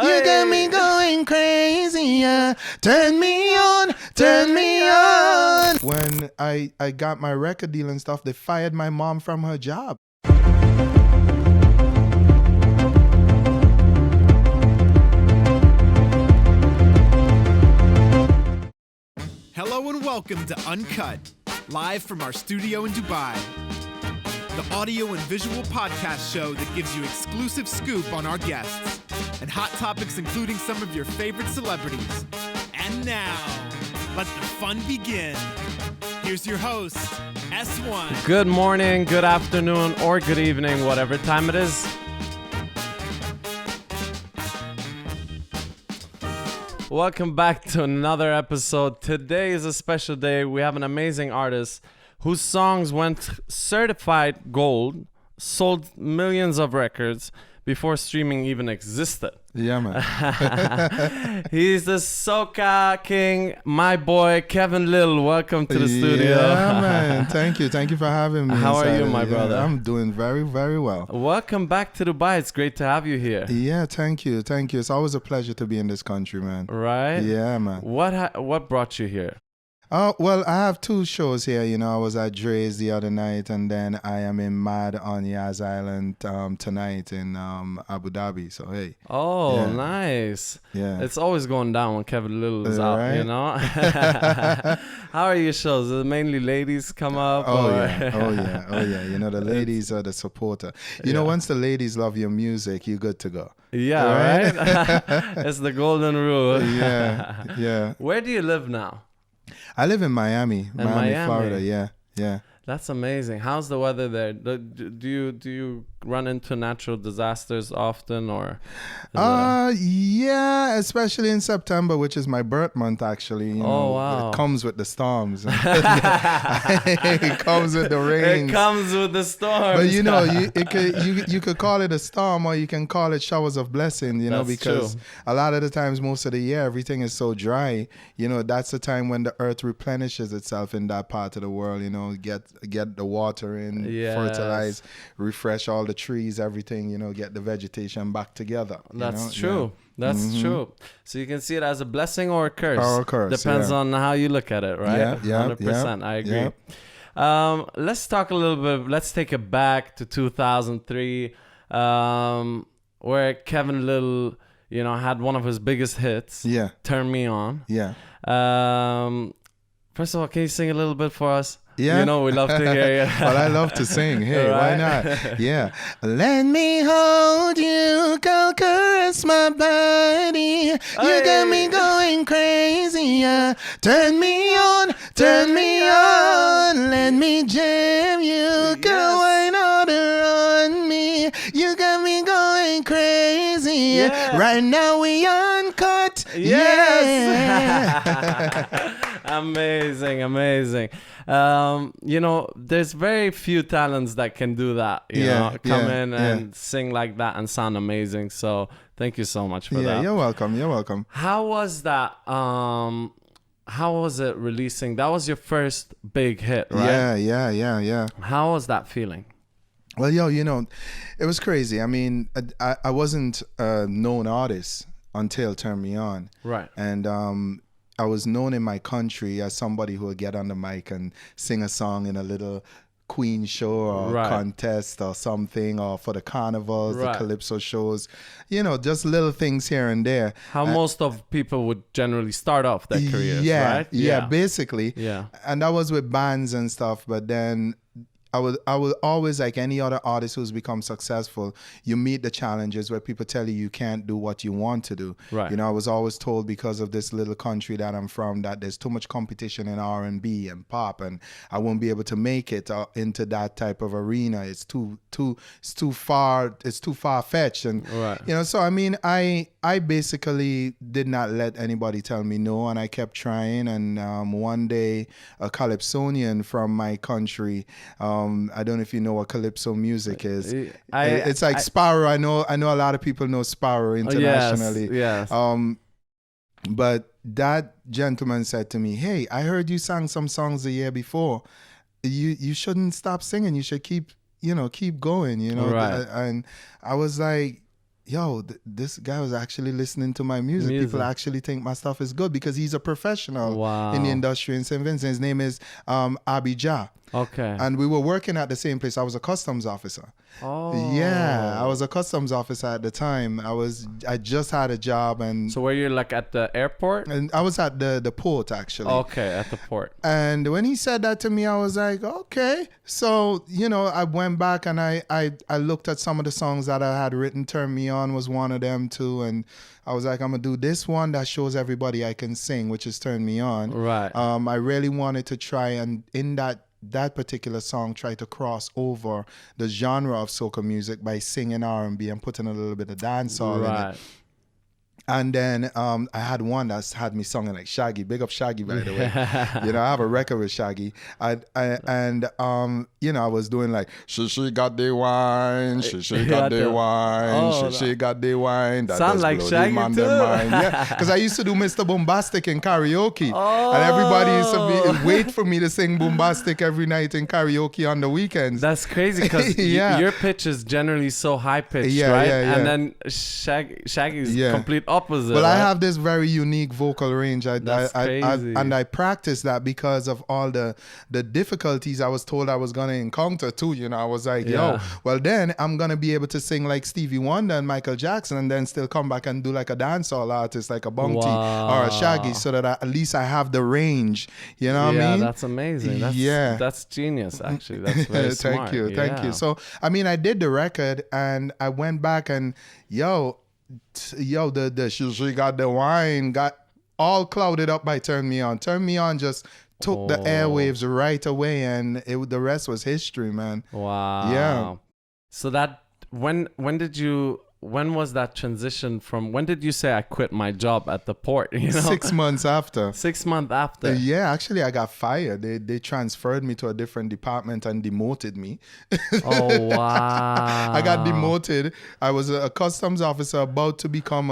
You got me going crazy. Turn me on, turn me on. When I got my record deal and stuff, they fired my mom from her job. Hello and welcome to Uncut, live from our studio in Dubai. The audio and visual podcast show that gives you exclusive scoop on our guests and hot topics including some of your favorite celebrities. And now, let the fun begin. Here's your host, S1. Good morning, good afternoon, or good evening, whatever time it is. Welcome back to another episode. Today is a special day. We have an amazing artist whose songs went certified gold, sold millions of records before streaming even existed. Yeah, man. He's the soca king, my boy KEVINLYTTLE. Welcome to the studio. Yeah, man. Thank you for having me. How are you, my brother? I'm doing very, very well. Welcome back to Dubai. It's great to have you here. Yeah, thank you. It's always a pleasure to be in this country, man. Right? Yeah, man. What brought you here? Oh, well, I have two shows here. You know, I was at Dre's the other night, and then I am in Mad on Yas Island tonight in Abu Dhabi. So, hey. Oh, yeah. Nice. Yeah. It's always going down when KEVINLYTTLE is out, right? you know? How are your shows? Is it mainly ladies come up? Oh, or? yeah. You know, the ladies are the supporter. You know, once the ladies love your music, you're good to go. Yeah, right? It's the golden rule. Yeah. Where do you live now? I live in Miami, Florida. Yeah. That's amazing. How's the weather there? Do you run into natural disasters often, or? Yeah, especially in September, which is my birth month. Actually, you know, wow! It comes with the storms. It comes with the rain. It comes with the storms. But you know, you could call it a storm, or you can call it showers of blessing. You know, because a lot of the times, most of the year, everything is so dry. You know, that's the time when the earth replenishes itself in that part of the world. You know, get the water in, fertilize, refresh all the trees, everything, you know, get the vegetation back together. That's true. Yeah. That's true. So you can see it as a blessing or a curse. Or a curse. Depends on how you look at it, right? Yeah. 100%. I agree. Let's talk a little bit. Let's take it back to 2003, where KEVINLYTTLE, you know, had one of his biggest hits. Yeah. Turn Me On. Yeah. First of all, can you sing a little bit for us? Yeah. You know, we love to hear you. Well, I love to sing. Hey, right? Why not? Yeah. Let me hold you, go caress my body. You got me going crazy. Turn me on, turn me on. Let me jam you, go wine order on me. You got me going crazy. Yeah. Right now we uncut. Yes. Yeah. Amazing. You know, there's very few talents that can do that. You know, come in and sing like that and sound amazing. So thank you so much for that. Yeah, you're welcome. How was that? How was it releasing? That was your first big hit, right? Yeah. How was that feeling? Well, you know, it was crazy. I mean, I wasn't a known artist until Turn Me On. Right. And I was known in my country as somebody who would get on the mic and sing a song in a little Queen show or contest or something, or for the carnivals, the calypso shows, you know, just little things here and there. How most of people would generally start off their careers, right? Yeah, basically. Yeah. And that was with bands and stuff, but then I would always, like any other artist who's become successful, you meet the challenges where people tell you can't do what you want to do. Right. You know, I was always told, because of this little country that I'm from, that there's too much competition in R&B and pop, and I won't be able to make it into that type of arena. It's too far fetched, and you know. So I mean, I basically did not let anybody tell me no, and I kept trying. And one day, a calypsonian from my country. I don't know if you know what calypso music is. It's like Sparrow. I know a lot of people know Sparrow internationally. Yes. But that gentleman said to me, "Hey, I heard you sang some songs the year before. You shouldn't stop singing. You should keep going. You know." Right. And I was like, yo, this guy was actually listening to my music. People actually think my stuff is good because he's a professional in the industry in St. Vincent. His name is Abijah. Okay. And we were working at the same place. I was a customs officer. Oh. Yeah, I was a customs officer at the time. I just had a job. And so were you like at the airport? And I was at the port, actually. Okay, at the port. And when he said that to me, I was like, okay. So, you know, I went back and I looked at some of the songs that I had written. Turn Me On was one of them too. And I was like, I'm going to do this one that shows everybody I can sing, which is Turn Me On. Right. I really wanted to try and in that particular song try to cross over the genre of soca music by singing R&B and putting a little bit of dancehall in it. And then I had one that's had me singing like Shaggy. Big up Shaggy, by the way. You know, I have a record with Shaggy. And you know, I was doing like, she got the wine, she got the wine, she got the wine. That sound like Shaggy too. Yeah, because I used to do Mr. Bombastic in karaoke. And everybody used to wait for me to sing Bombastic every night in karaoke on the weekends. That's crazy because your pitch is generally so high pitched, right? And then Shaggy's complete opposite. Well, right? I have this very unique vocal range. That's crazy. And I practiced that because of all the difficulties I was told I was going to encounter too. You know, I was like, yo, well then I'm going to be able to sing like Stevie Wonder and Michael Jackson and then still come back and do like a dancehall artist like a Bunty or a Shaggy so that at least I have the range. You know what I mean? Yeah, that's amazing. That's genius, actually. That's very smart. Thank you. So, I mean, I did the record and I went back and, the she got the wine, got all clouded up by Turn Me On. Turn Me On just took the airwaves right away and the rest was history, man. Wow. Yeah. So that, when was that transition from, when did you say I quit my job at the port? You know? 6 months after. 6 months after. Yeah, actually I got fired. They transferred me to a different department and demoted me. Oh, wow. I got demoted. I was a customs officer about to become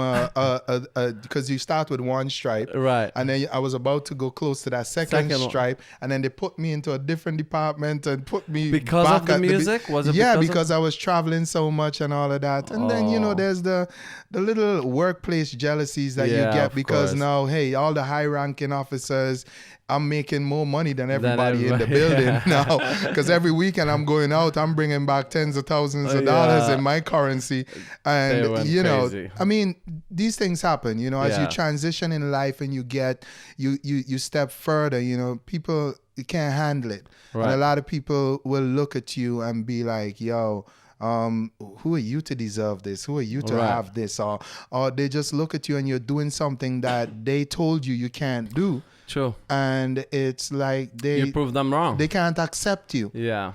because you start with one stripe. Right. And then I was about to go close to that second stripe. And then they put me into a different department and put me because back of the music? Was it because I was traveling so much and all of that. And then, you know, there's the little workplace jealousies that you get because now, hey, all the high-ranking officers, I'm making more money than everybody in the building now. Because every weekend I'm going out, I'm bringing back tens of thousands of dollars in my currency. And, you know, crazy. I mean, these things happen, you know, as you transition in life and you step further, you know, people can't handle it. Right. And a lot of people will look at you and be like, yo, who are you to deserve this? Who are you to have this? Or they just look at you and you're doing something that they told you can't do. True. And it's like you prove them wrong. They can't accept you. Yeah.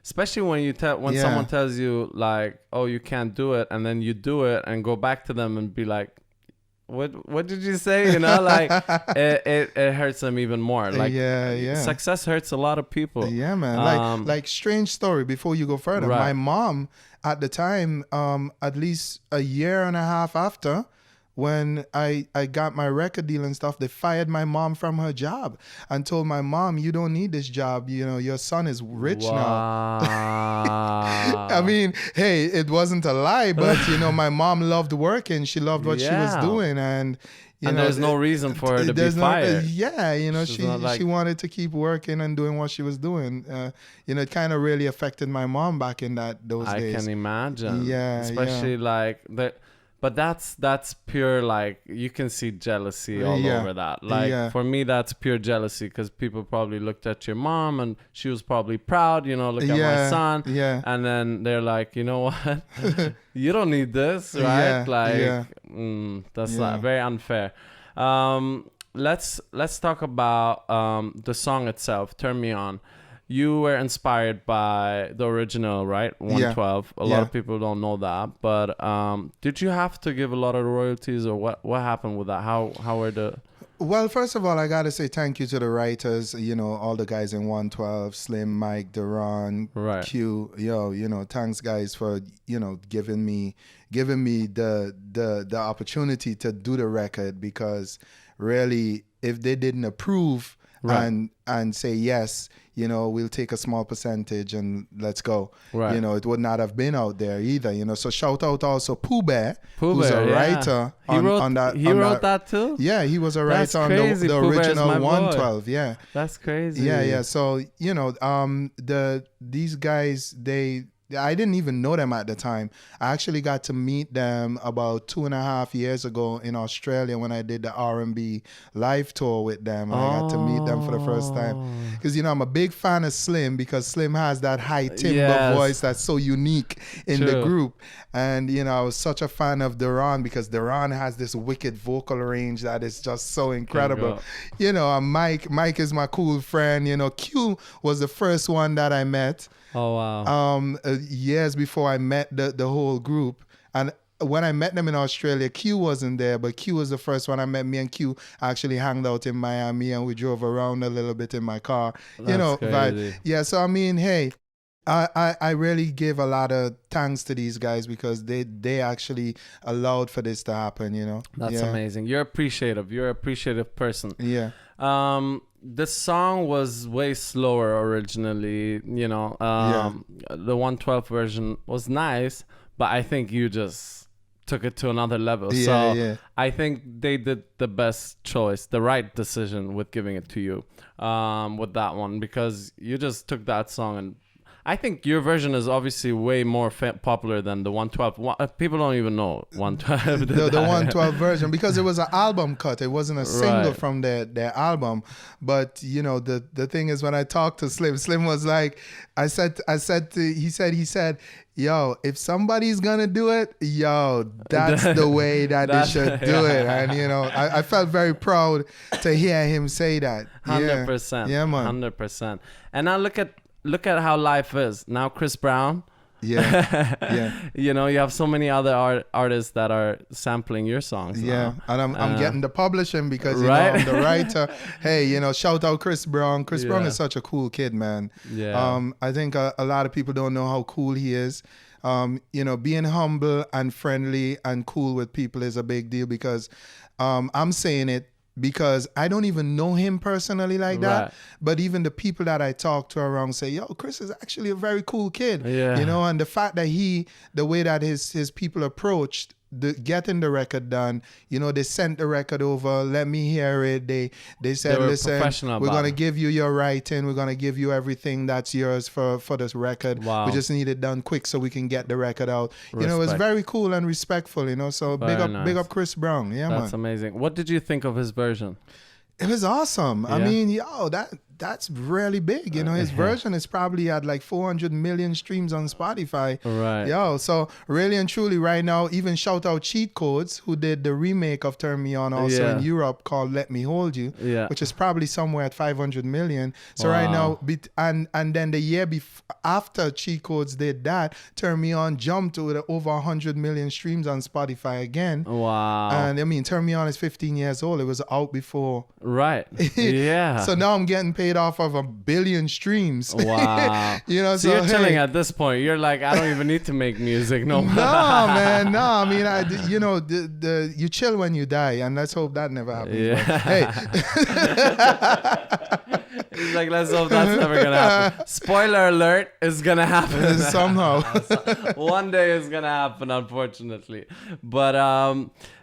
Especially when someone tells you like, oh, you can't do it, and then you do it and go back to them and be like, what did you say? You know, like it hurts them even more. Like success hurts a lot of people. Yeah, man. Like strange story before you go further. Right. My mom at the time, at least a year and a half after, when I got my record deal and stuff, they fired my mom from her job and told my mom, you don't need this job. You know, your son is rich now. I mean, hey, it wasn't a lie, but, you know, my mom loved working. She loved what she was doing. And, you know, there's no reason for her to be fired. You know, she wanted to keep working and doing what she was doing. You know, it kind of really affected my mom back in those days. I can imagine. Yeah. Especially like that. But that's pure, like, you can see jealousy all over that. Like, for me, that's pure jealousy because people probably looked at your mom and she was probably proud, you know, look at my son. Yeah. And then they're like, you know what? You don't need this, right? That's very unfair. Let's talk about the song itself, Turn Me On. You were inspired by the original, right? 112. A lot of people don't know that. But did you have to give a lot of royalties, or what happened with that? How were the... Well, first of all, I got to say thank you to the writers, you know, all the guys in 112, Slim, Mike, Duran, Q. You know, thanks, guys, for, you know, giving me the opportunity to do the record, because really, if they didn't approve, Right. and say yes, we'll take a small percentage and let's go. Right. It would not have been out there either. So shout out also Pooh Bear, who's Bear, a yeah. write He wrote on that. He wrote that too. Yeah, he was a That's writer on crazy. the Pooh Bear's original my boy. 112. Yeah. That's crazy. Yeah. So these guys, I didn't even know them at the time. I actually got to meet them about 2.5 years ago in Australia when I did the R&B live tour with them. And I got to meet them for the first time. Because, I'm a big fan of Slim because Slim has that high timbre voice that's so unique in the group. And, I was such a fan of Duran because Duran has this wicked vocal range that is just so incredible. Mike is my cool friend. Q was the first one that I met. Oh, wow. Years before I met the whole group. And when I met them in Australia, Q wasn't there, but Q was the first one I met. Me and Q actually hanged out in Miami and we drove around a little bit in my car. That's crazy. Yeah, so I mean, hey, I really give a lot of thanks to these guys because they actually allowed for this to happen, That's amazing. You're appreciative. You're an appreciative person. Yeah. This song was way slower originally, the 112 version was nice, but I think you just took it to another level. I think they did the best choice, the right decision with giving it to you with that one, because you just took that song and I think your version is obviously way more popular than the 112. People don't even know 112. the 112 version because it was an album cut. It wasn't a single from their album. But the thing is, when I talked to Slim was like, he said, yo, if somebody's gonna do it, that's the way that they should do it. And I felt very proud to hear him say that. 100%. Yeah, man. 100%. And now look at how life is now. Chris Brown. Yeah. You have so many other artists that are sampling your songs. Yeah, now. and I'm getting the publishing because I'm the writer. Hey, shout out Chris Brown. Chris Brown is such a cool kid, man. Yeah. I think a lot of people don't know how cool he is. Being humble and friendly and cool with people is a big deal because I'm saying it because I don't even know him personally like that. Right. But even the people that I talk to around say, yo, Chris is actually a very cool kid. Yeah. And the fact that the way that his people approached getting the record done, they sent the record over, let me hear it. They said, listen, we're going to give you your writing. We're going to give you everything that's yours for this record. Wow. We just need it done quick so we can get the record out. Respect. It was very cool and respectful, so big up Chris Brown. Yeah, That's amazing. What did you think of his version? It was awesome. Yeah. I mean, that's really big. His version is probably at like 400 million streams on Spotify. Right. So really and truly right now, even shout out Cheat Codes, who did the remake of Turn Me On also in Europe called Let Me Hold You, which is probably somewhere at 500 million. So right now, and then the year after Cheat Codes did that, Turn Me On jumped to over 100 million streams on Spotify again. Wow. And I mean, Turn Me On is 15 years old. It was out before. Right. Yeah. So now I'm getting paid off of 1 billion streams. Wow. So you're chilling at this point. You're like, I don't even need to make music no more. No, man. No, I mean, you chill when you die, and let's hope that never happens. Yeah. Hey. He's like, let's hope that's never gonna happen. Spoiler alert, it's gonna happen somehow. One day it's gonna happen, unfortunately. But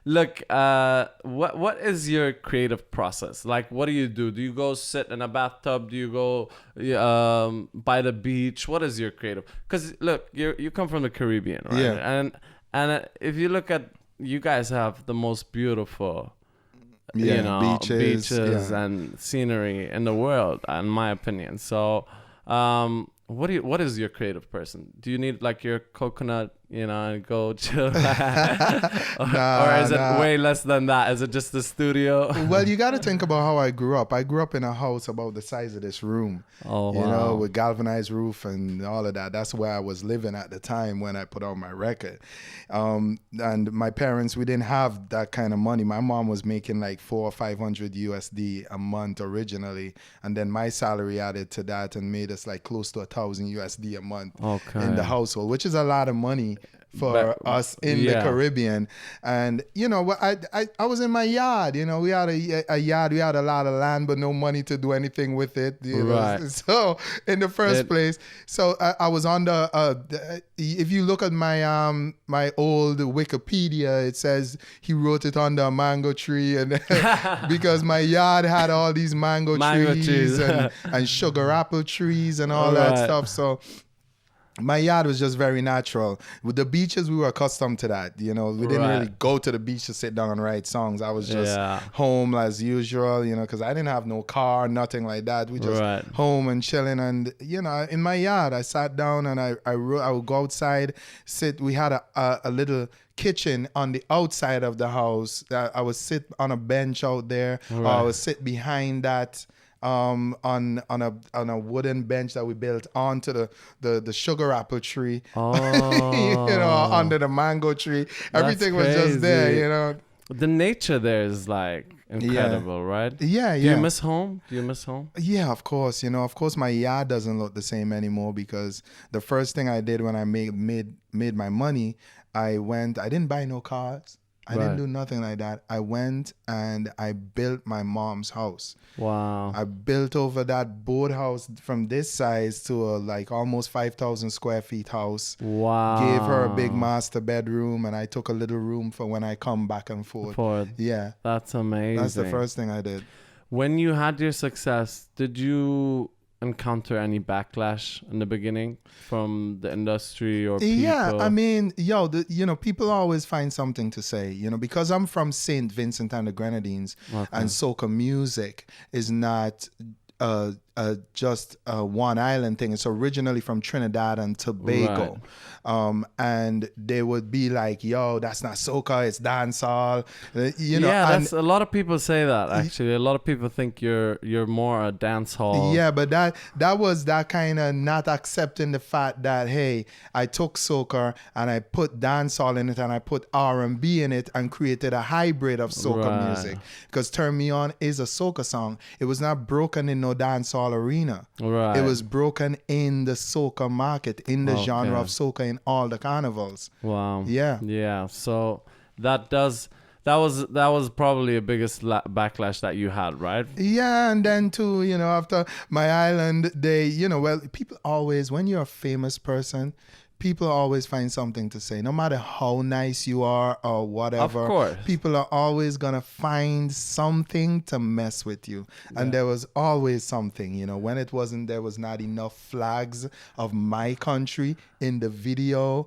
look, what is your creative process? Like, what do you do? Do you go sit in a bathtub? Do you go by the beach? What is your creative? Because look, you come from the Caribbean, right? Yeah. And if you look at, you guys have the most beautiful beaches and scenery in the world, in my opinion. So what is your creative person? Do you need like your coconut, and go chill? Or is it way less than that? Is it just the studio? Well, you got to think about how I grew up. I grew up in a house about the size of this room. Oh, wow. With galvanized roof and all of that. That's where I was living at the time when I put out my record. And my parents, we didn't have that kind of money. My mom was making like 400 or 500 USD a month originally, and then my salary added to that and made us like close to 1,000 USD a month in the household, which is a lot of money for us in the Caribbean. And, you know, I was in my yard, you know, we had a yard, we had a lot of land, but no money to do anything with it. You know? So in the first place, so I was on if you look at my my old Wikipedia, it says he wrote it under a mango tree, and because my yard had all these mango trees and sugar apple trees and all that stuff. So my yard was just very natural. With the beaches, we were accustomed to that. You know, we didn't really go to the beach to sit down and write songs. I was just home as usual, you know, because I didn't have no car, nothing like that. We just home and chilling. And, you know, in my yard, I sat down and I wrote. I would go outside, sit. We had a little kitchen on the outside of the house. I would sit on a bench out there, or I would sit behind that. On a wooden bench that we built onto the sugar apple tree, you know, under the mango tree. Everything was just there, you know. The nature there is like incredible, right? Yeah. Do you miss home? Yeah, of course. You know, of course, my yard doesn't look the same anymore because the first thing I did when I made my money, I didn't buy no cars. I didn't do nothing like that. I went and I built my mom's house. Wow. I built over that boathouse from this size to a like almost 5,000 square feet house. Wow. Gave her a big master bedroom, and I took a little room for when I come back and forth. Yeah. That's amazing. That's the first thing I did. When you had your success, did you encounter any backlash in the beginning from the industry or people? Yeah, I mean, you know, people always find something to say, you know, because I'm from St. Vincent and the Grenadines, and soca music is not just a one island thing. It's originally from Trinidad and Tobago. And they would be like, yo, that's not soca, it's dancehall. You know, that's a lot of people say that actually. A lot of people think you're more a dancehall. Yeah, but that was that kind of not accepting the fact that, hey, I took soca and I put dancehall in it and I put R&B in it and created a hybrid of soca music. Because Turn Me On is a soca song. It was not broken in no dancehall arena. It was broken in the soca market, in the genre of soca, in all the carnivals. Wow. Yeah. So that was probably the biggest backlash that you had, right? Yeah, and then too, you know, after my island, people always, when you're a famous person, people always find something to say. No matter how nice you are or whatever, of course, people are always going to find something to mess with you. And there was always something, you know, when there was not enough flags of my country in the video.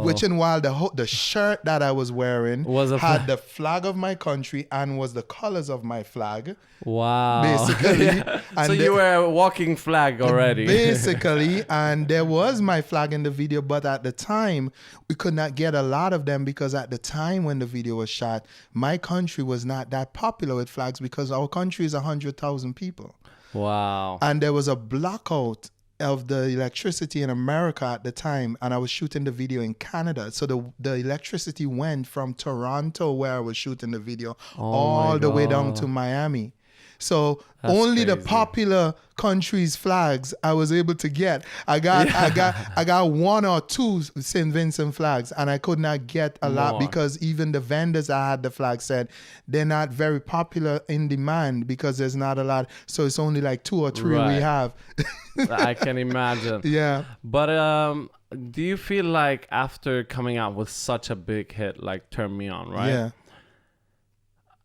Which, and while the shirt that I was wearing had the flag of my country and was the colors of my flag. Wow. Basically. And so you were a walking flag already. Basically. And there was my flag in the video, but at the time we could not get a lot of them because at the time when the video was shot, my country was not that popular with flags because our country is 100,000 people. Wow. And there was a blackout of the electricity in America at the time, and I was shooting the video in Canada. So the electricity went from Toronto, where I was shooting the video, all the way down to Miami. So that's only crazy. The popular countries' flags I was able to get. I got one or two St. Vincent flags, and I could not get a lot because even the vendors I had the flag said they're not very popular in demand because there's not a lot. So it's only like 2 or 3 we have. I can imagine. Yeah. But do you feel like after coming out with such a big hit like Turn Me On, right? Yeah.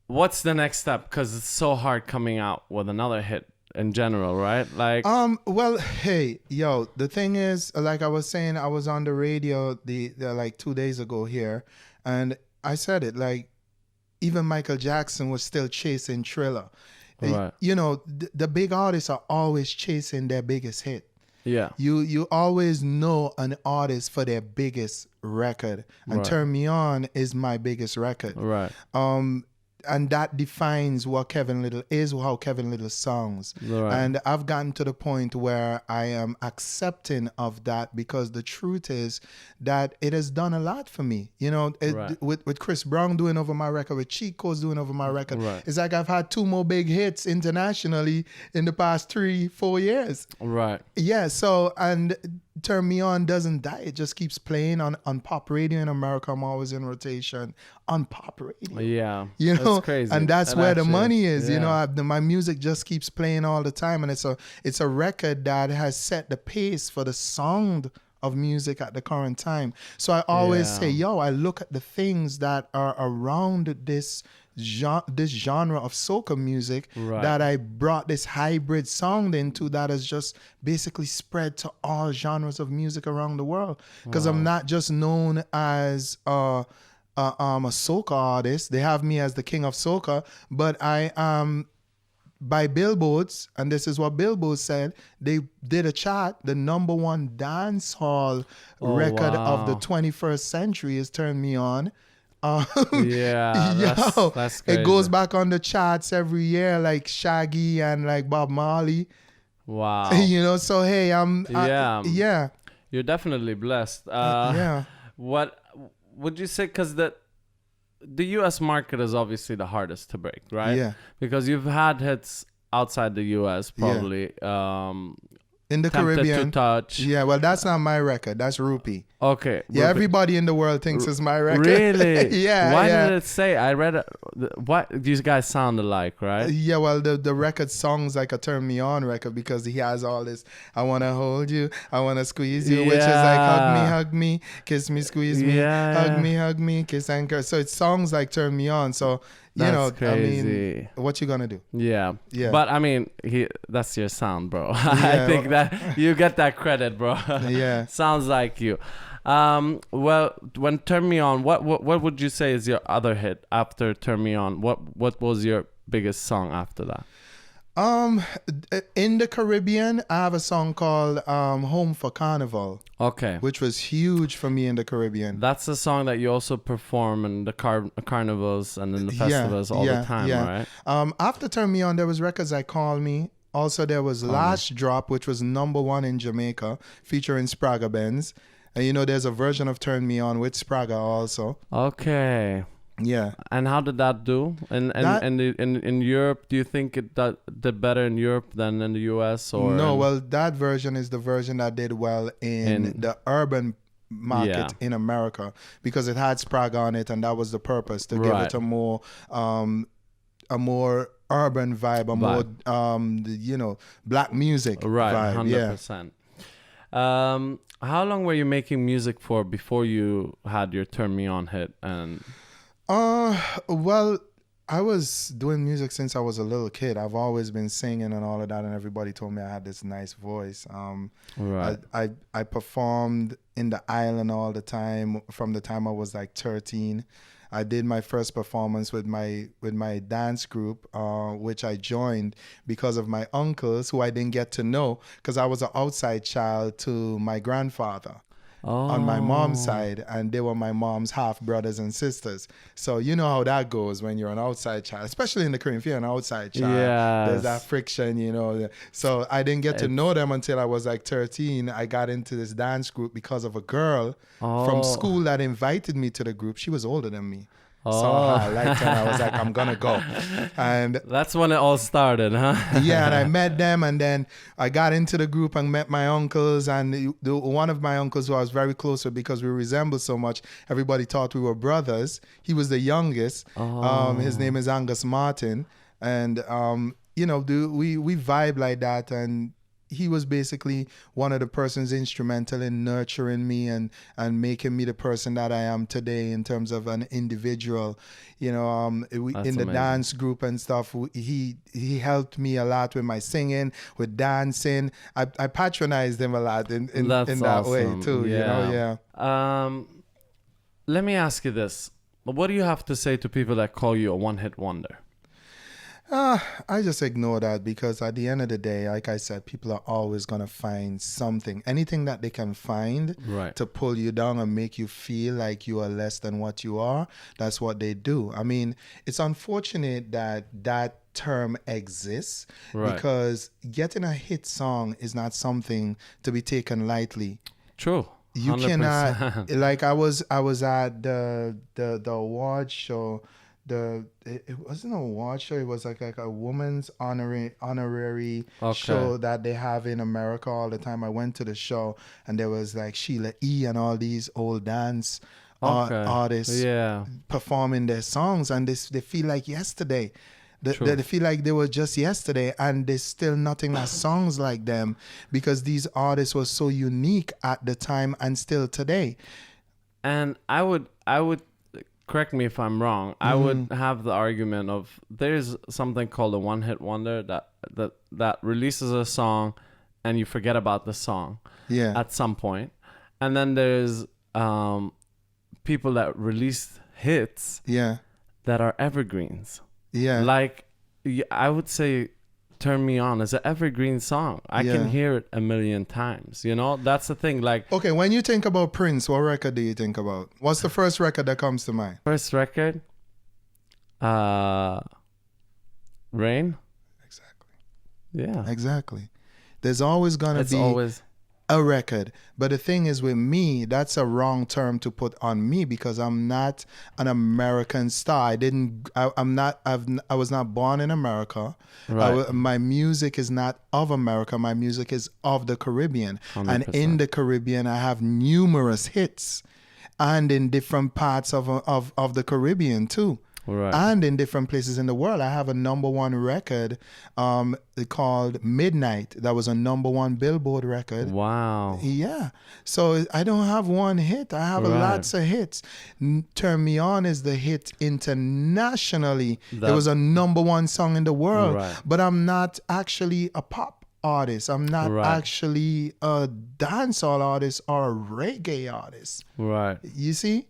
What's the next step? Because it's so hard coming out with another hit in general, right? Like, well, hey, yo, the thing is, like I was saying, I was on the radio the like 2 days ago here, and I said it, like, even Michael Jackson was still chasing Thriller. Right. You know, the big artists are always chasing their biggest hit. Yeah. You always know an artist for their biggest record, and Turn Me On is my biggest record. Right. And that defines what Kevin Lyttle is, how Kevin Lyttle sounds. Right. And I've gotten to the point where I am accepting of that because the truth is that it has done a lot for me. You know, with Chris Brown doing over my record, with Chico's doing over my record, it's like I've had 2 more big hits internationally in the past 3-4 years. Right. Yeah, so, and Turn Me On doesn't die. It just keeps playing on pop radio in America. I'm always in rotation on pop radio. Yeah, You know, that's crazy. and that's where the money is. You know, yeah. my music just keeps playing all the time, and it's a record that has set the pace for the sound of music at the current time. So I always say, I look at the things that are around this genre of soca music that I brought this hybrid sound into that has just basically spread to all genres of music around the world. Because I'm not just known as a soca artist. They have me as the king of soca, but I am by Billboards, and this is what Billboard said, they did a chart. The number one dance hall record of the 21st century is Turn Me On. That's crazy. It goes back on the charts every year, like Shaggy and like Bob Marley. Wow. You know, so hey, You're definitely blessed. What would you say? Because the U.S. market is obviously the hardest to break, right? Yeah. Because you've had hits outside the U.S. probably. In the Tempted Caribbean. to Touch. Yeah, well, that's not my record. That's Rupee. Okay. Yeah, everybody in the world thinks it's my record. Really? Yeah. Why did it say? I read it. What these guys sound alike, right? Yeah, well, the record sounds like a Turn Me On record because he has all this, I want to hold you, I want to squeeze you, which is like hug me, kiss me, squeeze me, hug me, kiss and curse. So it sounds like Turn Me On. So, That's crazy. I mean, what you going to do? Yeah. But I mean, that's your sound, bro. Yeah, I think that you get that credit, bro. Yeah. Sounds like you. Well, when Turn Me On, what would you say is your other hit after Turn Me On? What was your biggest song after that? In the Caribbean, I have a song called Home for Carnival. Okay. Which was huge for me in the Caribbean. That's a song that you also perform in the carnivals and in the festivals all the time, right? After Turn Me On, there was records like Call Me. Also, there was Last Drop, which was number one in Jamaica, featuring Sprague Benz. And you know, there's a version of Turn Me On with Sprague also. Okay. Yeah. And how did that do? And in Europe, do you think it did better in Europe than in the US? Or no, well, that version is the version that did well in the urban market in America because it had Sprague on it, and that was the purpose, to give it a more urban vibe, more black music vibe. 100%. How long were you making music for before you had your Turn Me On hit? And well, I was doing music since I was a little kid. I've always been singing and all of that, and everybody told me I had this nice voice. I performed in the island all the time from the time I was like 13. I did my first performance with my dance group, which I joined because of my uncles, who I didn't get to know because I was an outside child to my grandfather. On my mom's side, and they were my mom's half brothers and sisters. So you know how that goes when you're an outside child, especially in the Caribbean. If you're an outside child, there's that friction, you know. So I didn't get to know them until I was like 13. I got into this dance group because of a girl from school that invited me to the group. She was older than me. So I liked her, and I was like, I'm gonna go. And that's when it all started, huh? Yeah, and I met them, and then I got into the group and met my uncles, and one of my uncles who I was very close with because we resembled so much, everybody thought we were brothers. He was the youngest. His name is Angus Martin, and we vibe like that, and he was basically one of the persons instrumental in nurturing me and making me the person that I am today in terms of an individual. You know, in the dance group and stuff, he helped me a lot with my singing, with dancing. I patronized him a lot in that way too. Yeah. You know, yeah. Let me ask you this. What do you have to say to people that call you a one-hit wonder? I just ignore that because at the end of the day, like I said, people are always going to find something, anything that they can find to pull you down and make you feel like you are less than what you are. That's what they do. I mean, it's unfortunate that term exists because getting a hit song is not something to be taken lightly. True. 100%. You cannot, like I was at the award show it wasn't a award show. It was like a woman's honorary Okay. show that they have in America all the time. I went to the show and there was like Sheila E. and all these old dance Okay. artists Yeah. performing their songs, and they feel like yesterday. True. They feel like they were just yesterday, and there's still nothing that songs like them, because these artists were so unique at the time and still today. And I would correct me if I'm wrong. I would have the argument of there's something called a one-hit wonder that releases a song and you forget about the song Yeah. at some point. And then there's people that release hits Yeah. that are evergreens. Yeah. Like I would say Turn Me On is an evergreen song. I Yeah. can hear it a million times. You know, that's the thing. Like Okay, when you think about Prince, what record do you think about? What's the first record that comes to mind? first record, Rain. Exactly. Yeah. Exactly. There's always gonna It's be always a record. But the thing is with me, that's a wrong term to put on me, because I'm not an American star. I was not born in America. Right. My music is not of America. My music is of the Caribbean. 100%. And in the Caribbean, I have numerous hits, and in different parts of the Caribbean too. right. And in different places in the world. I have a #1 record called Midnight. That was a #1 Billboard record. Wow. Yeah. So I don't have one hit. I have Right. lots of hits. Turn Me On is the hit internationally. It That- was a #1 song in the world. Right. But I'm not actually a pop artist. I'm not Right. actually a dancehall artist or a reggae artist. Right. You see?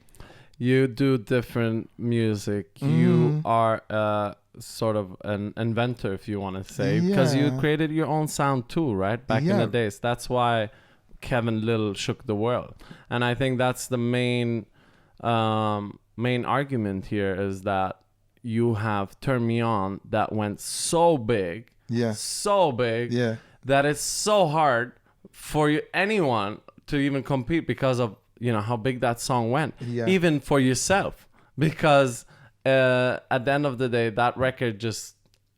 You do different music. You are sort of an inventor, if you want to say, because you Yeah. created your own sound too, right? Back in Yeah. the days. That's why KEVINLYTTLE shook the world. And I think that's the main argument here, is that you have Turn Me On that went so big, Yeah. Yeah. that it's so hard for anyone to even compete because of how big that song went, Yeah. even for yourself, because at the end of the day, that record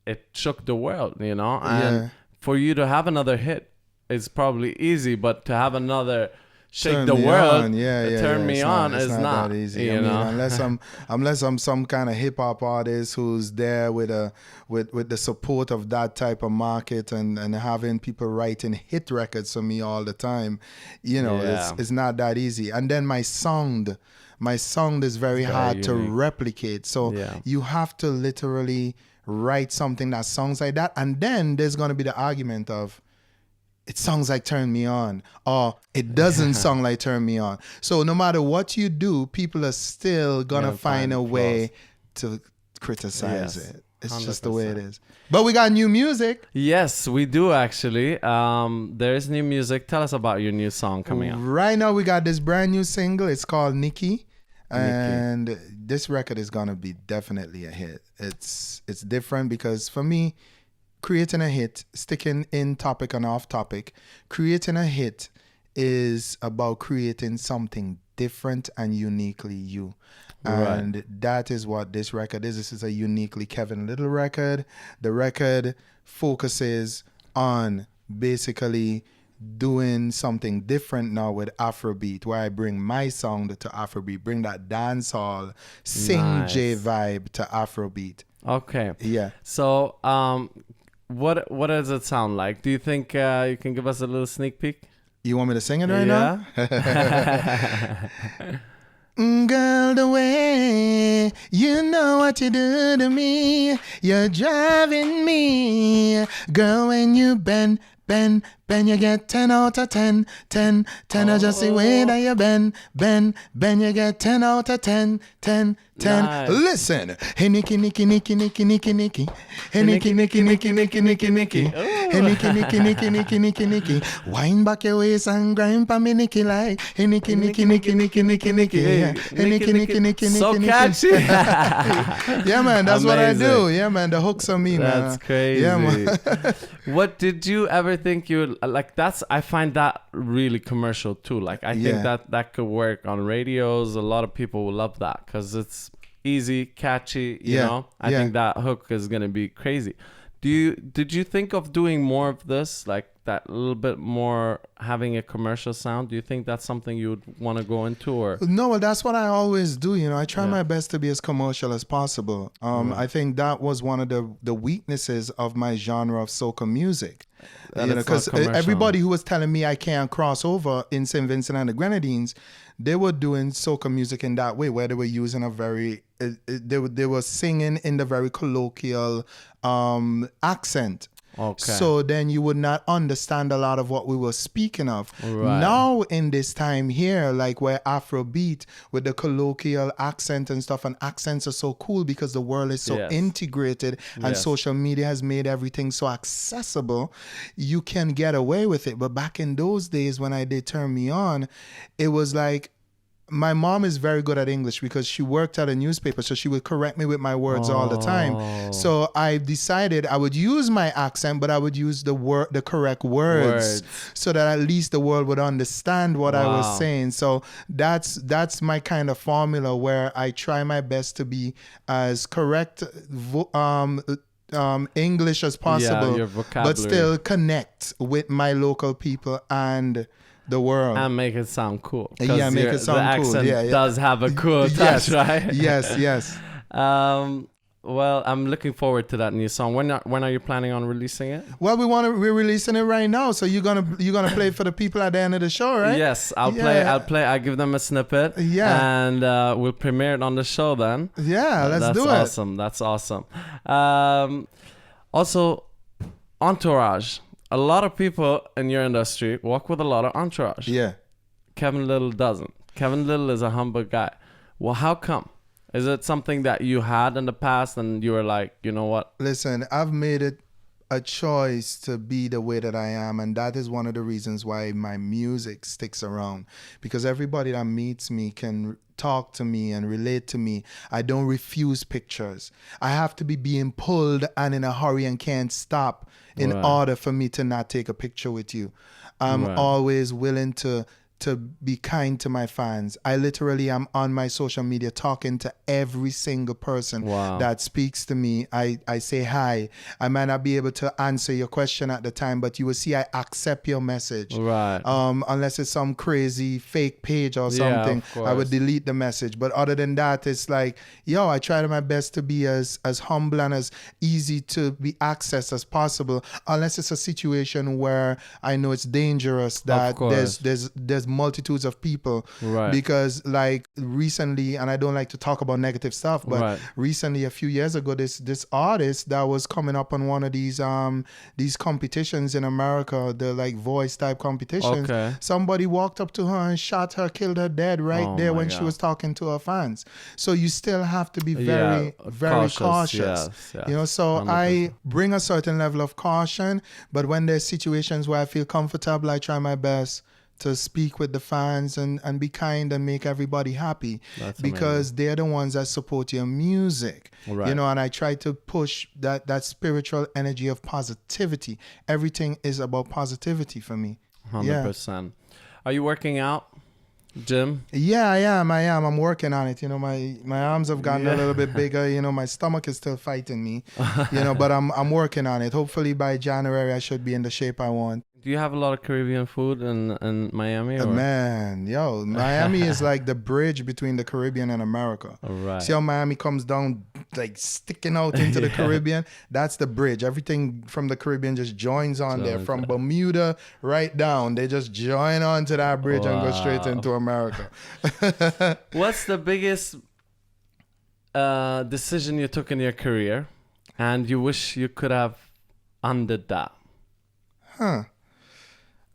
it shook the world, and Yeah. for you to have another hit is probably easy, but to have another shake Turn the Me world, On. Yeah, Turn Me it's On it's is not that easy. you I mean, know. unless I'm some kind of hip hop artist who's there with the support of that type of market, and having people writing hit records for me all the time, Yeah. it's not that easy. And then my sound is very hard to unique. replicate. So Yeah. you have to literally write something that sounds like that, and then there's gonna be the argument of, it sounds like Turn Me On, or it doesn't sound like Turn Me On. So no matter what you do, people are still gonna Gonna find find a way flaws. to criticize Yes, it. It's just the way it 100%. is. But we got new music. Yes, we do actually. There is new music. Tell us about your new song coming out. Right now we got this brand new single. It's called Nikki. And this record is gonna be definitely a hit. It's different because for me, creating a hit, sticking in topic and off topic, creating a hit is about creating something different and uniquely you. Right. And that is what this record is. This is a uniquely KEVINLYTTLE record. The record focuses on basically doing something different now with Afrobeat, where I bring my sound to Afrobeat, bring that dancehall, sing J Nice. vibe to Afrobeat. Okay. Yeah. So, what does it sound like? Do you think you can give us a little sneak peek? You want me to sing it right Yeah. now? Girl, the way you know what you do to me, you're driving me. Girl, when you bend, you get 10 out of 10, 10, 10. I just the way that you bend, you get 10 out of 10, 10, 10. Nice. Listen, hey, Nicky, Nicky, Nicky, Nicky, Nicky, Nicky. Hey, Nicky, Nicky, Nicky, Nicky, Nicky, Nicky. Hey, Nicky, Nicky, Nicky, Nicky, Nicky, Nicky. Wind back your waist and grind for me, Nicky, like. Hey, Nicky, Nicky, Nicky, Nicky, Nicky, Nicky. Yeah. Hey, Nicky, Nicky, Nicky, So Nicky, catchy. Yeah, man, that's what I do. Amazing. Yeah, man, the hooks on me, man. That's crazy. Yeah, man. What did you ever think you would like? I find that really commercial too. Like I think Yeah. that could work on radios. A lot of people will love that because it's easy, catchy, you know. I think that hook is gonna be crazy. Did you think of doing more of this, like that little bit more having a commercial sound? Do you think that's something you would want to go into, or? No, well, that's what I always do. You know, I try my best to be as commercial as possible. I think that was one of the weaknesses of my genre of soca music. You know, because everybody who was telling me I can't cross over in St. Vincent and the Grenadines, they were doing soca music in that way, where they were using a very, they were singing in the very colloquial accent. Okay. So then you would not understand a lot of what we were speaking of. Right. Now in this time here, like where Afrobeat with the colloquial accent and stuff, and accents are so cool because the world is so integrated and social media has made everything so accessible, you can get away with it. But back in those days when I did Turn Me On, it was like, my mom is very good at English because she worked at a newspaper, so she would correct me with my words all the time. So I decided I would use my accent, but I would use the correct words so that at least the world would understand what I was saying. So that's my kind of formula, where I try my best to be as correct English as possible, your vocabulary, but still connect with my local people and the world, and make it sound cool. Yeah, make it sound cool. The accent does have a cool touch, right? Yes. Well, I'm looking forward to that new song. When are you planning on releasing it? Well, we're releasing it right now, so you're gonna play it for the people at the end of the show, right? Yes, I'll play. I'll give them a snippet. Yeah, and we'll premiere it on the show then. Yeah, let's do it. That's awesome. Also, entourage. A lot of people in your industry walk with a lot of entourage. Yeah. Kevin Lyttle doesn't. Kevin Lyttle is a humble guy. Well, how come? Is it something that you had in the past and you were like, you know what? Listen, I've made it a choice to be the way that I am, and that is one of the reasons why my music sticks around, because everybody that meets me can talk to me and relate to me. I don't refuse pictures. I have to be being pulled and in a hurry and can't stop in order for me to not take a picture with you. I'm always willing to be kind to my fans. I literally am on my social media talking to every single person that speaks to me. I say hi. I might not be able to answer your question at the time, but you will see I accept your message. Right. Unless it's some crazy fake page or something, I would delete the message. But other than that, it's like, yo, I try my best to be as humble and as easy to be accessed as possible, unless it's a situation where I know it's dangerous, that there's multitudes of people, because like recently, and I don't like to talk about negative stuff, but recently, a few years ago, this artist that was coming up on one of these competitions in America, the like voice type competitions, somebody walked up to her and shot her, killed her dead there when she was talking to her fans. So you still have to be very cautious. Yes. You know, so 100%. I bring a certain level of caution, but when there's situations where I feel comfortable, I try my best to speak with the fans and be kind and make everybody happy. That's because amazing. They're the ones that support your music. You know, and I try to push that spiritual energy of positivity. Everything is about positivity for me. 100%. Are you working out, Jim? Yeah, I am. I'm working on it. You know, my arms have gotten a little bit bigger. You know, my stomach is still fighting me. You know, but I'm working on it. Hopefully by January I should be in the shape I want. Do you have a lot of Caribbean food in Miami? Or? Man, yo, Miami is like the bridge between the Caribbean and America. See how Miami comes down, like sticking out into the Caribbean? That's the bridge. Everything from the Caribbean just joins on there. From Bermuda right down, they just join onto that bridge and go straight into America. What's the biggest decision you took in your career and you wish you could have undid that?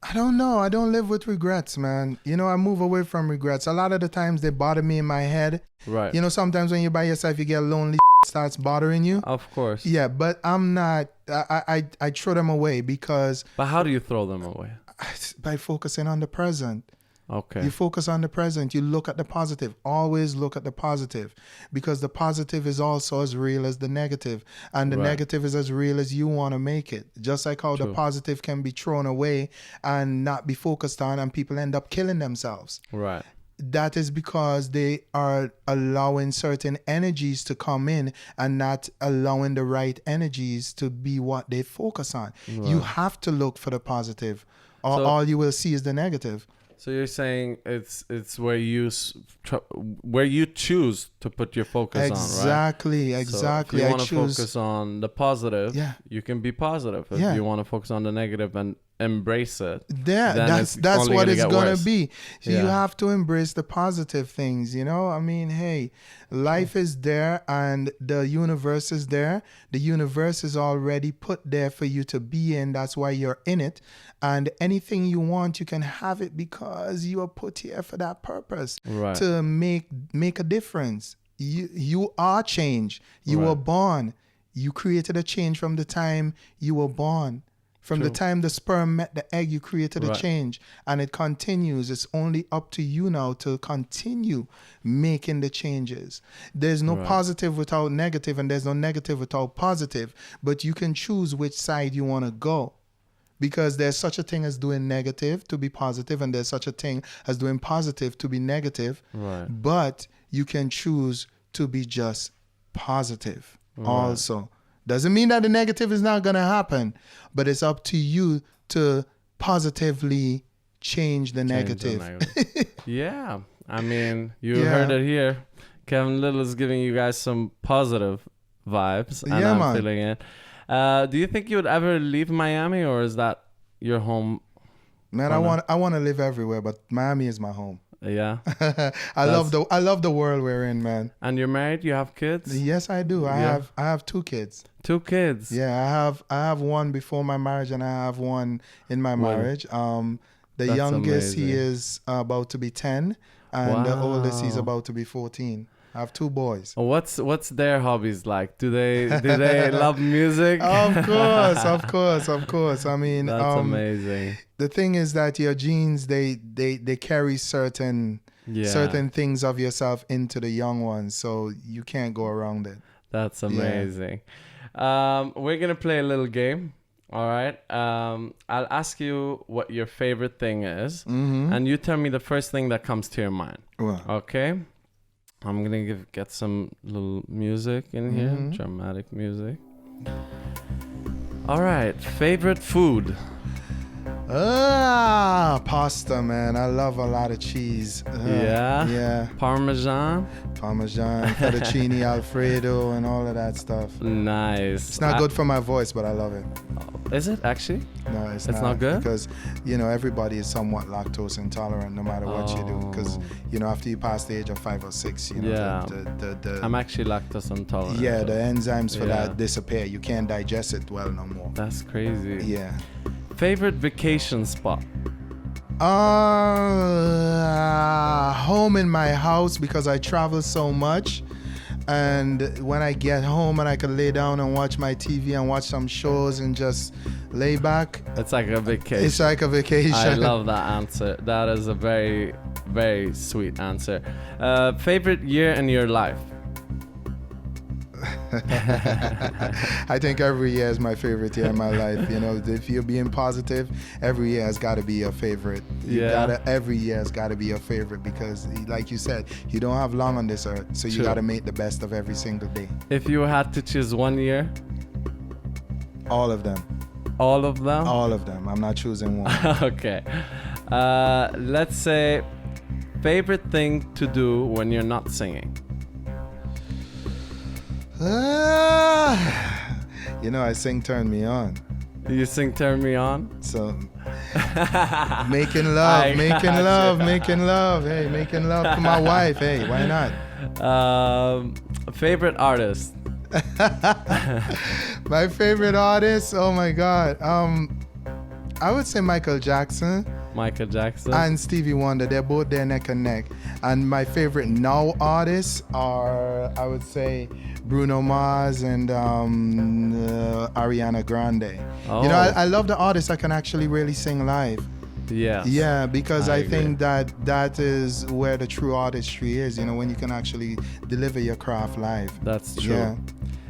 I don't know. I don't live with regrets, man. You know, I move away from regrets. A lot of the times they bother me in my head. Right. You know, sometimes when you're by yourself, you get lonely, starts bothering you. Of course. Yeah, but I'm not. I throw them away because. But how do you throw them away? By focusing on the present. Okay. You focus on the present. You look at the positive. Always look at the positive, because the positive is also as real as the negative, and the negative is as real as you want to make it. Just like how the positive can be thrown away and not be focused on, and people end up killing themselves. Right. that is because they are allowing certain energies to come in and not allowing the right energies to be what they focus on. Right. You have to look for the positive, or So- all you will see is the negative. So you're saying it's where where you choose to put your focus on, right? Exactly. So Exactly. if you I want to choose. focus on the positive, Yeah. you can be positive. If Yeah. you want to focus on the negative and embrace it, Yeah, then that's it's that's only what gonna it's get gonna worse. be. So you Yeah. have to embrace the positive things, you know? I mean, hey, life is there and the universe is there. The universe is already put there for you to be in. That's why you're in it. And anything you want, you can have it because you are put here for that purpose. Right. To make a difference. You are change. You Right. were born. You created a change from the time you were born. From the True. time the sperm met the egg, you created a Right. change, and it continues. It's only up to you now to continue making the changes. There's no Right. positive without negative, and there's no negative without positive, but you can choose which side you want to go. Because there's such a thing as doing negative to be positive, and there's such a thing as doing positive to be negative. Right. But you can choose to be just positive also. Doesn't mean that the negative is not going to happen, but it's up to you to positively change the negative. Yeah. I mean, you Yeah. heard it here. Kevin Little is giving you guys some positive vibes, and Yeah, I'm man. feeling it. Do you think you would ever leave Miami, or is that your home? Man, I want to live everywhere, but Miami is my home. Yeah. I love the world we're in, man. And you're married? You have kids? Yes, I do. I have 2 kids. 2 kids. Yeah, I have one before my marriage, and I have one in my Wow. marriage. The That's youngest, he amazing. is about to be 10, and the oldest, he's Wow. about to be 14. I have 2 boys. What's their hobbies like? Do they love music? Of course. I mean, That's amazing. the thing is that your genes, they carry certain things of yourself into the young ones, so you can't go around it. That's amazing. We're gonna play a little game. All right. I'll ask you what your favorite thing is, and you tell me the first thing that comes to your mind. Well, Okay. I'm gonna get some little music in here, dramatic music. All right. Favorite food? pasta, man. I love a lot of cheese. Yeah. Parmesan. Parmesan, fettuccine, Alfredo, and all of that stuff. Nice. It's not good for my voice, but I love it. Is it actually? No, it's not good? Because, everybody is somewhat lactose intolerant no matter what you do. Because, after you pass the age of 5 or 6, Yeah. the I'm actually lactose intolerant. yeah, the so- enzymes for Yeah. that disappear. You can't digest it well no more. That's crazy. Yeah. Favorite vacation spot? Home in my house, because I travel so much. And when I get home and I can lay down and watch my TV and watch some shows and just lay back, It's like a vacation. it's like a vacation. I love that answer. That is a very, very sweet answer. Favorite year in your life? I think every year is my favorite year in my life. If you're being positive, every year has got to be your favorite. Every year has got to be your favorite, because, like you said, you don't have long on this earth, so you True. got to make the best of every single day. If you had to choose one year? All of them. All of them? All of them. I'm not choosing one. Okay. Let's say favorite thing to do when you're not singing. I sing Turn Me On. You sing Turn Me On? So making love. Hey, making love to my wife. Hey, why not? Favorite artist? My favorite artist, oh my God. I would say Michael Jackson. Michael Jackson. And Stevie Wonder. They're both there neck and neck. And my favorite now artists are, I would say, Bruno Mars and Ariana Grande. Oh. I love the artists that can actually really sing live. Yeah. Yeah, because I agree. think that is where the true artistry is, when you can actually deliver your craft live. That's true. Yeah.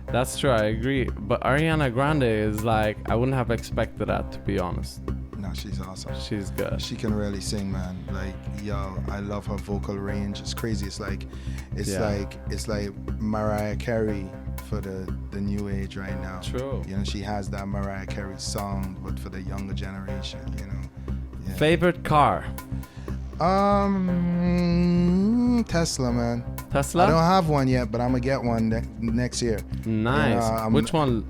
That's true, I agree. But Ariana Grande is like, I wouldn't have expected that, to be honest. No, she's awesome. She's good. She can really sing, man. Like, yo, I love her vocal range. It's crazy. It's like Mariah Carey for the new age right now. True. You know, she has that Mariah Carey sound, but for the younger generation, you know. Yeah. Favorite car? Tesla, man. Tesla? I don't have one yet, but I'm gonna get one next year. Nice. Which one?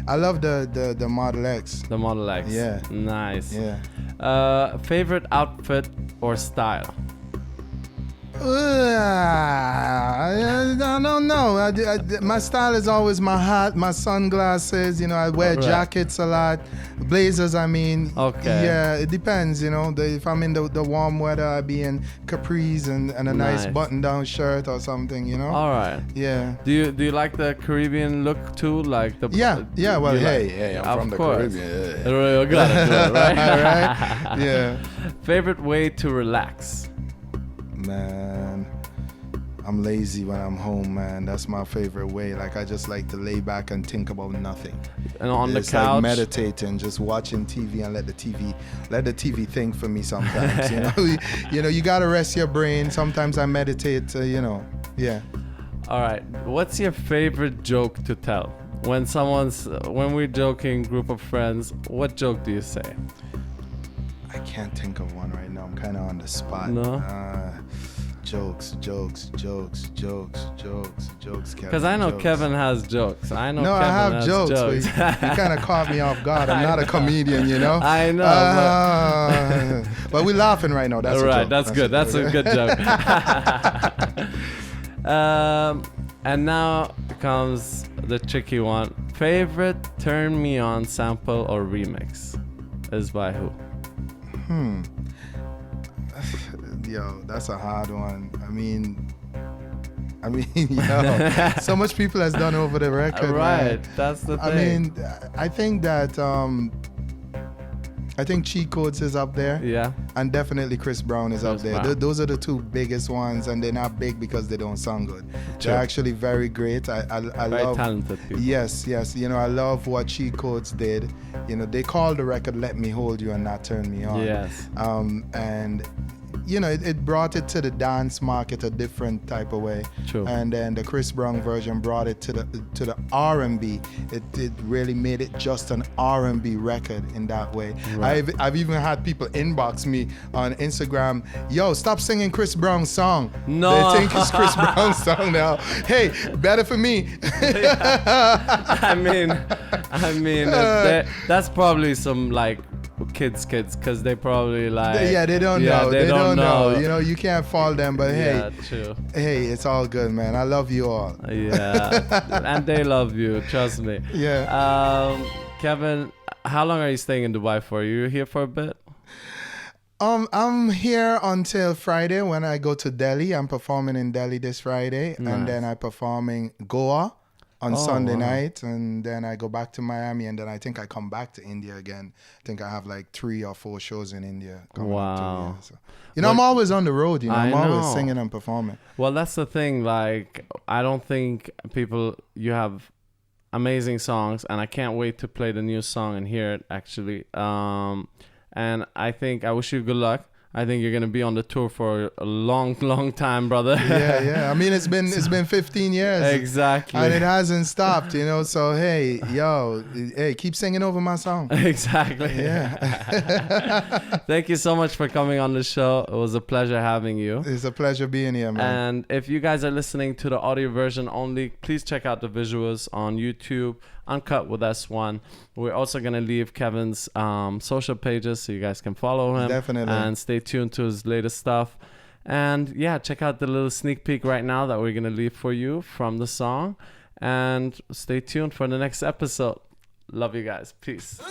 I love the Model X. The Model X. Yeah. Nice. Yeah. Favorite outfit or style? I don't know. My style is always my hat, my sunglasses. You know, I wear jackets a lot, blazers. I mean, okay. Yeah, it depends. You know, if I'm in the warm weather, I be in capris and a nice button-down shirt or something. You know. All right. Yeah. Do you like the Caribbean look too? Like the Yeah. Well, hey, I'm from the course. Caribbean. You gotta do it, right? Right? Yeah. Favorite way to relax? Man, I'm lazy when I'm home, man. That's my favorite way. Like, I just like to lay back and think about nothing. And on it's the couch, like meditating, just watching TV and let the TV think for me sometimes. You know, you gotta rest your brain. Sometimes I meditate. You know, yeah. All right. What's your favorite joke to tell? When we're joking, group of friends, what joke do you say? I can't think of one right now. I'm kind of on the spot. No. Jokes, Kevin. Because I know jokes. Kevin has jokes. I know. No, Kevin I have has jokes. But you kind of caught me off guard. I'm not a comedian, you know. I know. But we're laughing right now. That's a right. joke. That's good. That's a good joke. And now comes the tricky one. Favorite "Turn Me On" sample or remix is by who? Yo, that's a hard one. I mean, yo, so much people has done over the record. Right, man. that's the thing. I mean, I think that I think Cheat Codes is up there. Yeah. And definitely Chris Brown is up there. Brown. Those are the two biggest ones, and they're not big because they don't sound good. True. They're actually very great. I very love talented people. Yes. You know, I love what Cheat Codes did. You know, they called the record "Let Me Hold You" and not "Turn Me On." Yes. And you know, it brought it to the dance market a different type of way. True. And then the Chris Brown version brought it to the R&B. It really made it just an R&B record in that way. Right. I've even had people inbox me on Instagram, "Yo, stop singing Chris Brown's song." No. They think it's Chris Brown's song now. Hey, better for me. I mean, that's probably some like kids, because they probably like. Yeah, they don't know. They don't know. You know, you can't fault them, but yeah, true. Hey, it's all good, man. I love you all. Yeah, and they love you. Trust me. Yeah. Kevin, how long are you staying in Dubai for? Are you here for a bit? I'm here until Friday when I go to Delhi. I'm performing in Delhi this Friday, and then I perform in Goa on Sunday night, and then I go back to Miami, and then I think I come back to India again. I think I have like 3 or 4 shows in India coming up too. Yeah, so. You know, I'm always on the road. You know, I'm always singing and performing. Well, that's the thing. Like, I don't think you have amazing songs, and I can't wait to play the new song and hear it actually. And I wish you good luck. I think you're gonna be on the tour for a long, long time, brother. Yeah. I mean, it's been 15 years. Exactly. And it hasn't stopped, you know. So hey, keep singing over my song. Exactly. Yeah. Thank you so much for coming on the show. It was a pleasure having you. It's a pleasure being here, man. And if you guys are listening to the audio version only, please check out the visuals on YouTube. Uncut with S1. We're also going to leave Kevin's social pages so you guys can follow him. Definitely. And stay tuned to his latest stuff. And yeah, check out the little sneak peek right now that we're going to leave for you from the song. And stay tuned for the next episode. Love you guys. Peace.